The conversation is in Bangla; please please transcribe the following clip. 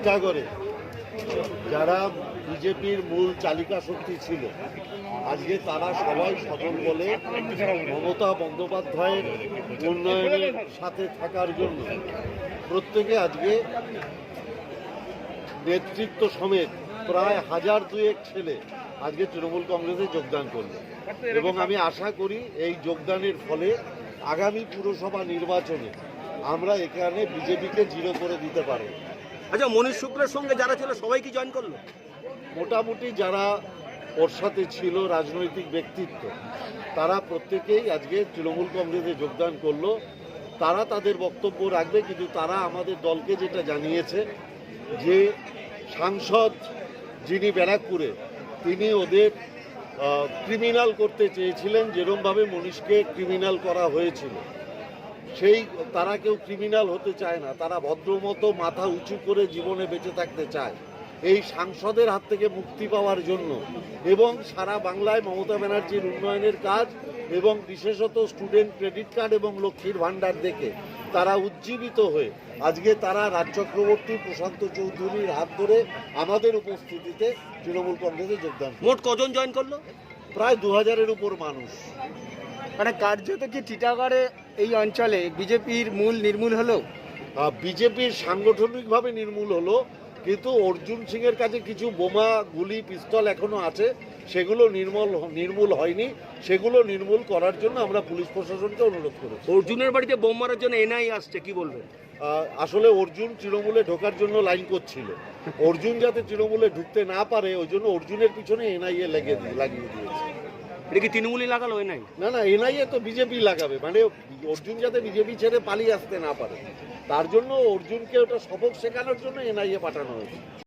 টিটাগড়ে যারা বিজেপির মূল চালিকা শক্তি ছিল, আজকে তারা সবাই সফল বলে মমতা বন্দ্যোপাধ্যায়ের উন্নয়নের সাথে থাকার জন্য প্রত্যেকে আজকে নেতৃত্ব সমেত প্রায় 1000-2 ছেলে আজকে তৃণমূল কংগ্রেসে যোগদান করলো এবং আমি আশা করি এই যোগদানের ফলে আগামী পুরসভা নির্বাচনে আমরা এখানে বিজেপিকে জিরো করে দিতে পারব। আচ্ছা, মনীশ শুক্লের সঙ্গে যারা ছিল সবাই কি জয়েন করলো? মোটামুটি যারা ওর সাথে ছিল রাজনৈতিক ব্যক্তিত্ব তারা প্রত্যেকেই আজকে তৃণমূল কংগ্রেসে যোগদান করলো। তারা তাদের বক্তব্য রাখবে, কিন্তু তারা আমাদের দলকে যেটা জানিয়েছে যে সাংসদ যিনি ব্যারাকপুরে তিনি ওদের ক্রিমিনাল করতে চেয়েছিলেন, যেরকমভাবে মনীষকে ক্রিমিনাল করা হয়েছিল। সেই তারা কেউ ক্রিমিনাল হতে চায় না, তারা ভদ্রমতো মাথা উঁচু করে জীবনে বেঁচে থাকতে চায়। এই সাংসদের হাত থেকে মুক্তি পাওয়ার জন্য এবং সারা বাংলায় মমতা ব্যানার্জির উন্নয়নের কাজ এবং বিশেষত স্টুডেন্ট ক্রেডিট কার্ড এবং লক্ষ্মীর ভাণ্ডার দেখে তারা উজ্জীবিত হয়ে আজকে তারা রাজ চক্রবর্তী, প্রশান্ত চৌধুরীর হাত ধরে আমাদের উপস্থিতিতে তৃণমূল কংগ্রেসে যোগদান। মোট কজন জয়েন করলো? প্রায় 2000-এর উপর মানুষ। মানে কার্যত কি টিটাগড়ে এই অঞ্চলে বিজেপির মূল নির্মূল হলো? বিজেপির সাংগঠনিকভাবে নির্মূল হলো, কিন্তু অর্জুন সিংয়ের কাছে কিছু বোমা, গুলি, পিস্তল এখনো আছে, সেগুলো নির্মূল হয়নি। সেগুলো নির্মূল করার জন্য আমরা পুলিশ প্রশাসনকে অনুরোধ করেছি। অর্জুনের বাড়িতে বোম মারার জন্য এনআই আসছে, কি বলবেন? আসলে অর্জুন তৃণমূলে ঢোকার জন্য লাইন করছিল। অর্জুন যাতে তৃণমূলে ঢুকতে না পারে ওই জন্য অর্জুনের পিছনে এনআইএ লাগিয়ে দিয়েছে। এটা কি তৃণমূলই লাগালো এনআই? না, এনআইএ তো বিজেপি লাগাবে, মানে অর্জুন যাতে বিজেপি ছেড়ে পালিয়ে আসতে না পারে তার জন্য অর্জুনকে ওটা সবক শেখানোর জন্য এনআইএ পাঠানো হয়েছে।